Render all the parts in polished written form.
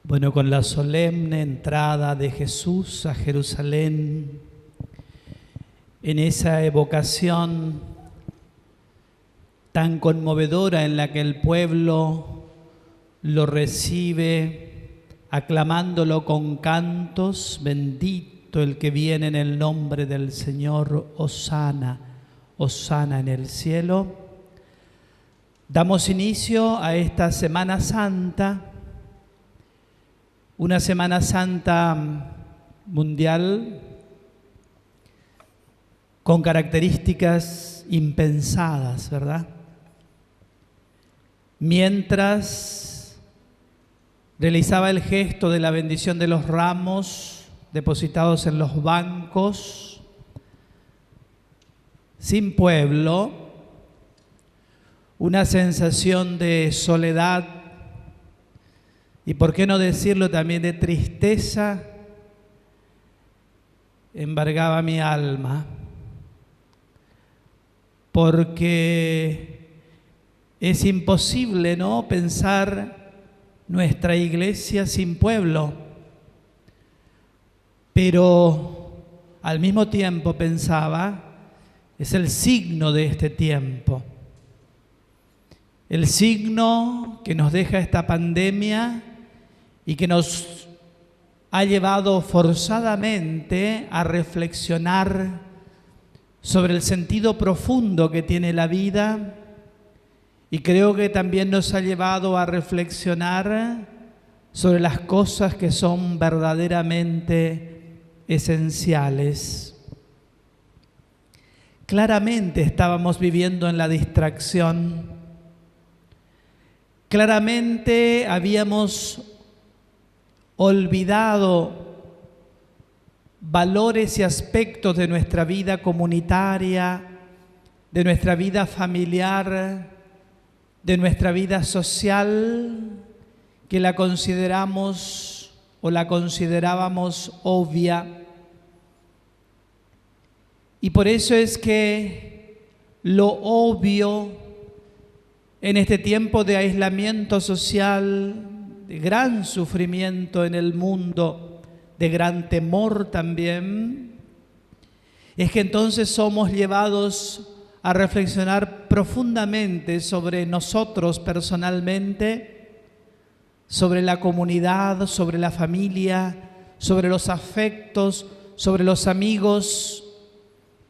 Bueno, con la solemne entrada de Jesús a Jerusalén, en esa evocación tan conmovedora en la que el pueblo lo recibe aclamándolo con cantos, bendito el que viene en el nombre del Señor, hosana, hosana en el cielo. Damos inicio a esta Semana Santa, una Semana Santa mundial con características impensadas, ¿verdad? Mientras realizaba el gesto de la bendición de los ramos depositados en los bancos, sin pueblo, una sensación de soledad y, por qué no decirlo, también de tristeza embargaba mi alma, porque es imposible, ¿no?, pensar nuestra iglesia sin pueblo, pero al mismo tiempo pensaba, es el signo de este tiempo, el signo que nos deja esta pandemia y que nos ha llevado forzadamente a reflexionar sobre el sentido profundo que tiene la vida, y creo que también nos ha llevado a reflexionar sobre las cosas que son verdaderamente esenciales. Claramente estábamos viviendo en la distracción, claramente habíamos olvidado valores y aspectos de nuestra vida comunitaria, de nuestra vida familiar, de nuestra vida social, que la consideramos o la considerábamos obvia. Y por eso es que lo obvio en este tiempo de aislamiento social, de gran sufrimiento en el mundo, de gran temor también, es que entonces somos llevados a reflexionar profundamente sobre nosotros personalmente, sobre la comunidad, sobre la familia, sobre los afectos, sobre los amigos.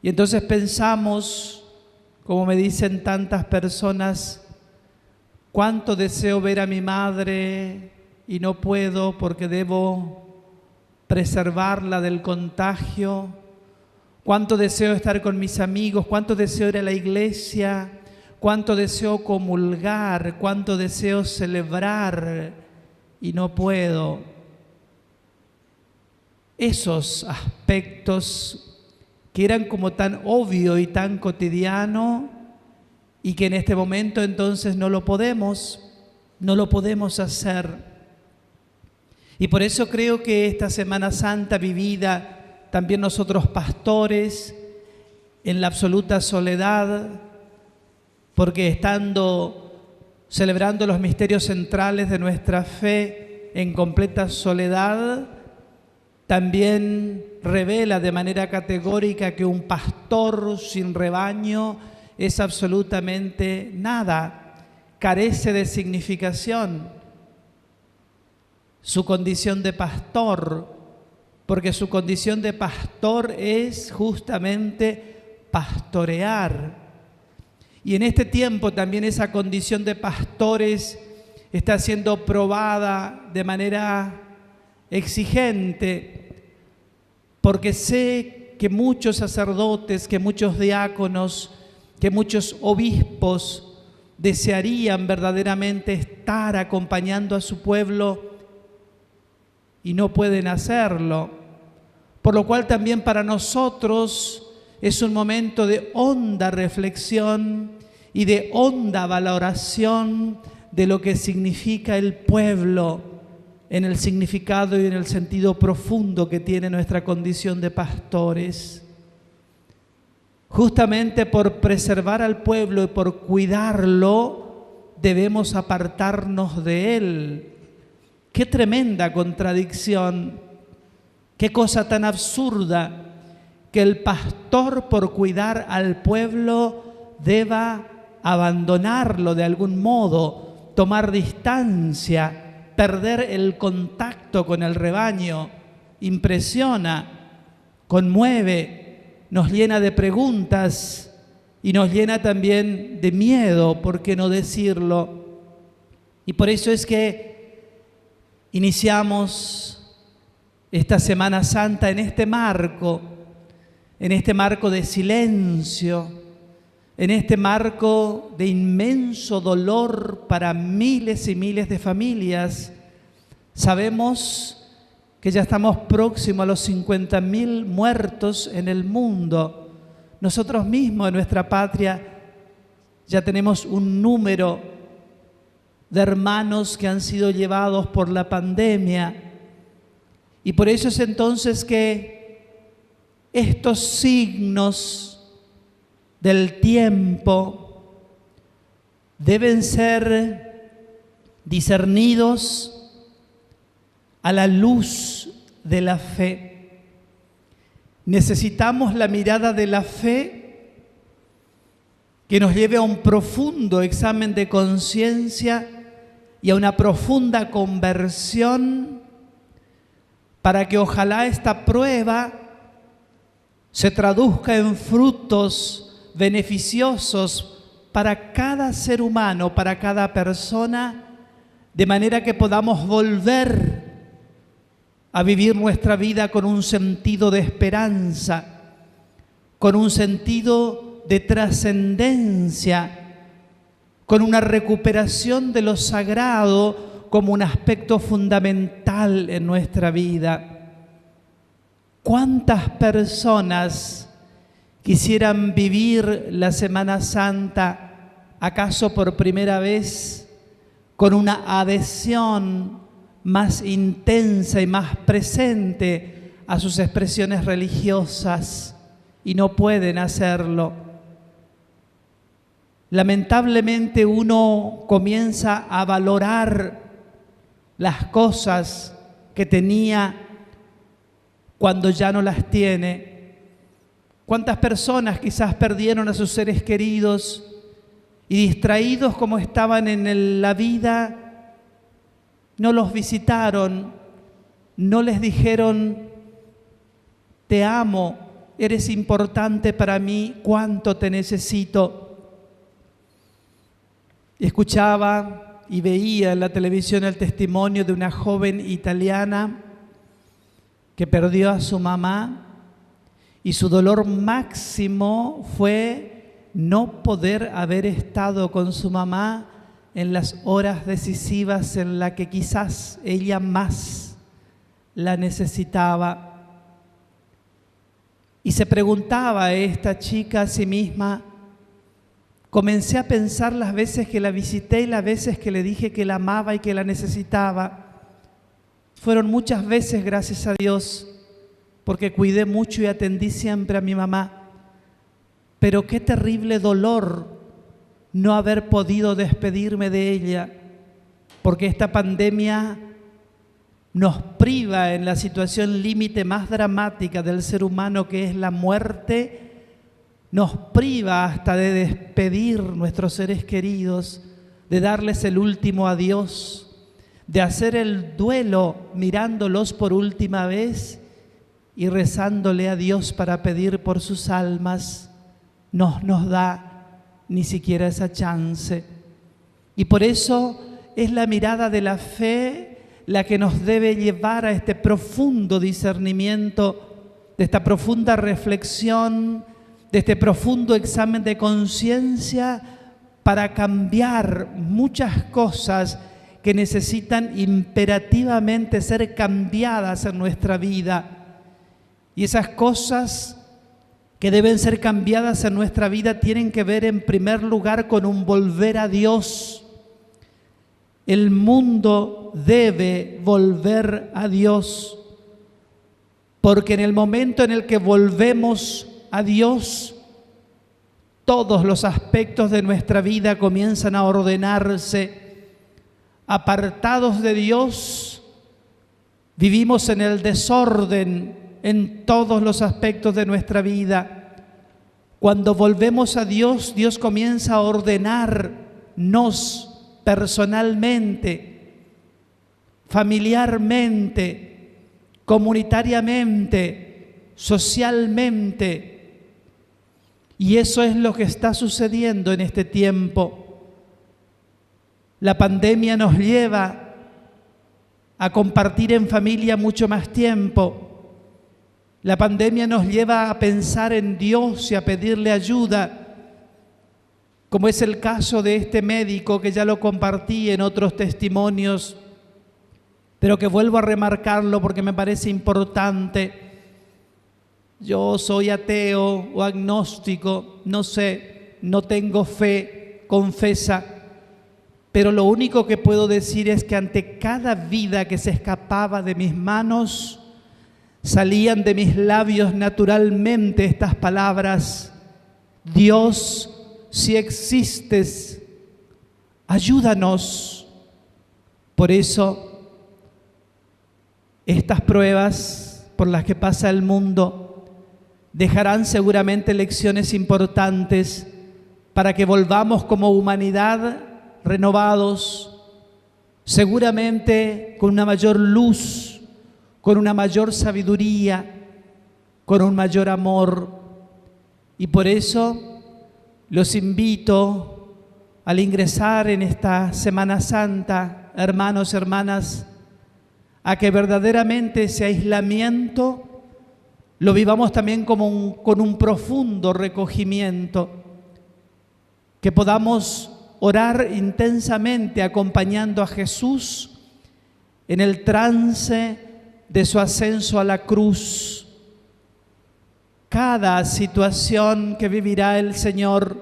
Y entonces pensamos, como me dicen tantas personas, cuánto deseo ver a mi madre y no puedo porque debo preservarla del contagio. Cuánto deseo estar con mis amigos, cuánto deseo ir a la iglesia, cuánto deseo comulgar, cuánto deseo celebrar y no puedo. Esos aspectos que eran como tan obvio y tan cotidiano y que en este momento entonces no lo podemos hacer. Y por eso creo que esta Semana Santa vivida también nosotros pastores en la absoluta soledad, porque celebrando los misterios centrales de nuestra fe en completa soledad, también revela de manera categórica que un pastor sin rebaño es absolutamente nada, carece de significación su condición de pastor, porque su condición de pastor es justamente pastorear. Y en este tiempo también esa condición de pastores está siendo probada de manera exigente, porque sé que muchos sacerdotes, que muchos diáconos, que muchos obispos desearían verdaderamente estar acompañando a su pueblo y no pueden hacerlo, por lo cual también para nosotros es un momento de honda reflexión y de honda valoración de lo que significa el pueblo en el significado y en el sentido profundo que tiene nuestra condición de pastores. Justamente por preservar al pueblo y por cuidarlo, debemos apartarnos de él. Qué tremenda contradicción, qué cosa tan absurda que el pastor, por cuidar al pueblo, deba abandonarlo de algún modo, tomar distancia, perder el contacto con el rebaño. Impresiona, conmueve, nos llena de preguntas y nos llena también de miedo, ¿por qué no decirlo? Y por eso es que iniciamos esta Semana Santa en este marco de silencio, en este marco de inmenso dolor para miles y miles de familias. Sabemos que ya estamos próximos a los 50.000 muertos en el mundo. Nosotros mismos en nuestra patria ya tenemos un número de hermanos que han sido llevados por la pandemia. Y por eso es entonces que estos signos del tiempo deben ser discernidos a la luz de la fe. Necesitamos la mirada de la fe que nos lleve a un profundo examen de conciencia y a una profunda conversión, para que ojalá esta prueba se traduzca en frutos beneficiosos para cada ser humano, para cada persona, de manera que podamos volver a vivir nuestra vida con un sentido de esperanza, con un sentido de trascendencia, con una recuperación de lo sagrado como un aspecto fundamental en nuestra vida. ¿Cuántas personas quisieran vivir la Semana Santa, acaso por primera vez, con una adhesión más intensa y más presente a sus expresiones religiosas, y no pueden hacerlo? Lamentablemente uno comienza a valorar las cosas que tenía cuando ya no las tiene. ¿Cuántas personas quizás perdieron a sus seres queridos y, distraídos como estaban en la vida, no los visitaron, no les dijeron: te amo, eres importante para mí, cuánto te necesito? Escuchaba y veía en la televisión el testimonio de una joven italiana que perdió a su mamá, y su dolor máximo fue no poder haber estado con su mamá en las horas decisivas en las que quizás ella más la necesitaba. Y se preguntaba a esta chica a sí misma: comencé a pensar las veces que la visité y las veces que le dije que la amaba y que la necesitaba. Fueron muchas veces, gracias a Dios, porque cuidé mucho y atendí siempre a mi mamá. Pero qué terrible dolor no haber podido despedirme de ella, porque esta pandemia nos priva en la situación límite más dramática del ser humano, que es la muerte. Nos priva hasta de despedir nuestros seres queridos, de darles el último adiós, de hacer el duelo mirándolos por última vez y rezándole a Dios para pedir por sus almas. No nos da ni siquiera esa chance. Y por eso es la mirada de la fe la que nos debe llevar a este profundo discernimiento, de esta profunda reflexión, de este profundo examen de conciencia, para cambiar muchas cosas que necesitan imperativamente ser cambiadas en nuestra vida. Y esas cosas que deben ser cambiadas en nuestra vida tienen que ver en primer lugar con un volver a Dios. El mundo debe volver a Dios, porque en el momento en el que volvemos a Dios, todos los aspectos de nuestra vida comienzan a ordenarse. Apartados de Dios, Vivimos en el desorden en todos los aspectos de nuestra vida. Cuando volvemos a Dios, Dios comienza a ordenarnos personalmente, familiarmente, comunitariamente, socialmente. Y eso es lo que está sucediendo en este tiempo. La pandemia nos lleva a compartir en familia mucho más tiempo. La pandemia nos lleva a pensar en Dios y a pedirle ayuda, como es el caso de este médico que ya lo compartí en otros testimonios, pero que vuelvo a remarcarlo porque me parece importante. Yo soy ateo o agnóstico, no sé, no tengo fe, confesa, pero lo único que puedo decir es que ante cada vida que se escapaba de mis manos, salían de mis labios naturalmente estas palabras: Dios, si existes, ayúdanos. Por eso, estas pruebas por las que pasa el mundo dejarán seguramente lecciones importantes para que volvamos como humanidad renovados, seguramente con una mayor luz, con una mayor sabiduría, con un mayor amor. Y por eso los invito al ingresar en esta Semana Santa, hermanos, hermanas, a que verdaderamente ese aislamiento lo vivamos también con un profundo recogimiento, que podamos orar intensamente acompañando a Jesús en el trance de su ascenso a la cruz. Cada situación que vivirá el Señor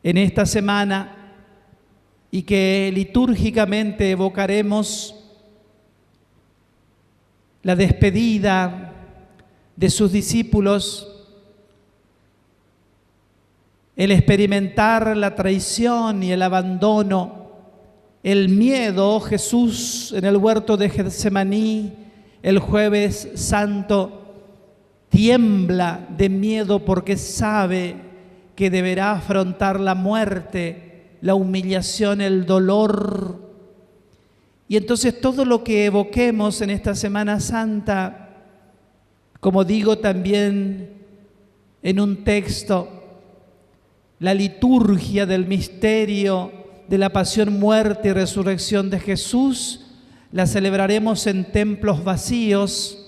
en esta semana y que litúrgicamente evocaremos la despedida de sus discípulos, el experimentar la traición y el abandono, el miedo. Jesús en el huerto de Getsemaní, el Jueves Santo, tiembla de miedo porque sabe que deberá afrontar la muerte, la humillación, el dolor. Y entonces todo lo que evoquemos en esta Semana Santa, como digo también en un texto, la liturgia del misterio de la pasión, muerte y resurrección de Jesús, la celebraremos en templos vacíos,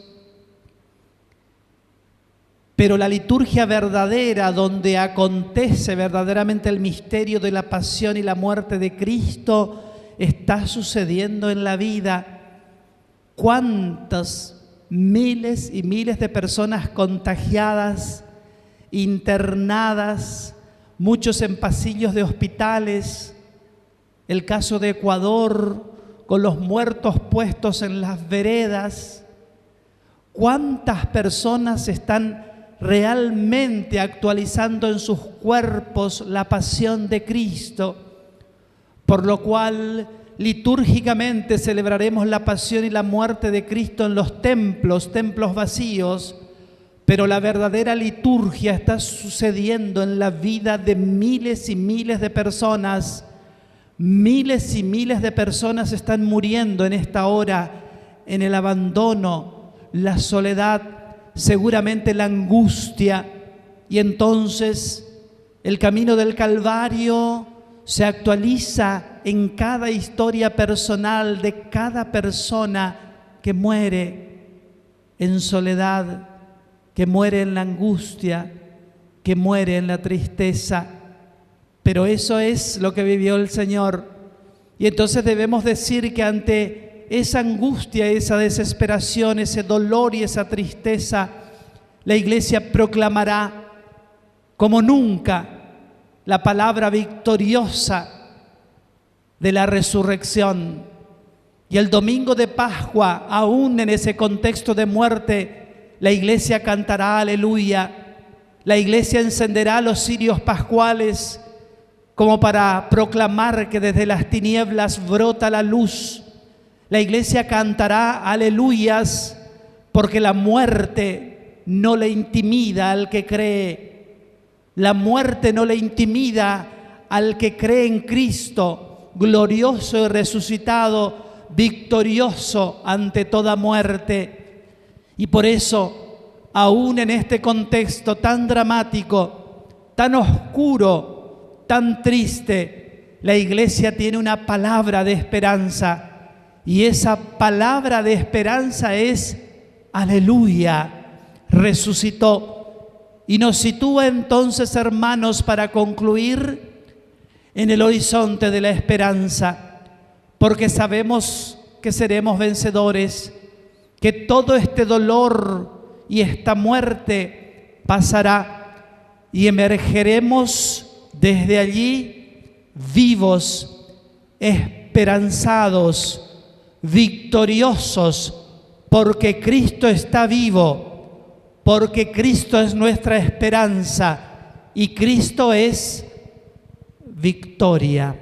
pero la liturgia verdadera, donde acontece verdaderamente el misterio de la pasión y la muerte de Cristo, está sucediendo en la vida. ¿Cuántas miles y miles de personas contagiadas, internadas, muchos en pasillos de hospitales? El caso de Ecuador, con los muertos puestos en las veredas. ¿Cuántas personas están realmente actualizando en sus cuerpos la pasión de Cristo? Por lo cual, litúrgicamente celebraremos la pasión y la muerte de Cristo en los templos vacíos, pero la verdadera liturgia está sucediendo en la vida de miles y miles de personas. Miles y miles de personas están muriendo en esta hora, en el abandono, la soledad, seguramente la angustia. Y entonces el camino del Calvario se actualiza en cada historia personal de cada persona que muere en soledad, que muere en la angustia, que muere en la tristeza. Pero eso es lo que vivió el Señor. Y entonces debemos decir que ante esa angustia, esa desesperación, ese dolor y esa tristeza, la Iglesia proclamará como nunca la palabra victoriosa de la resurrección. Y el domingo de Pascua, aún en ese contexto de muerte, la Iglesia cantará aleluya. La Iglesia encenderá los cirios pascuales como para proclamar que desde las tinieblas brota la luz. La iglesia cantará aleluyas porque la muerte no le intimida al que cree. La muerte no le intimida al que cree en Cristo, glorioso y resucitado, victorioso ante toda muerte. Y por eso, aún en este contexto tan dramático, tan oscuro, tan triste, la iglesia tiene una palabra de esperanza. Y esa palabra de esperanza es aleluya, resucitó. Y nos sitúa entonces, hermanos, para concluir, en el horizonte de la esperanza, porque sabemos que seremos vencedores, que todo este dolor y esta muerte pasará y emergeremos desde allí vivos, esperanzados, victoriosos, porque Cristo está vivo, porque Cristo es nuestra esperanza y Cristo es victoria.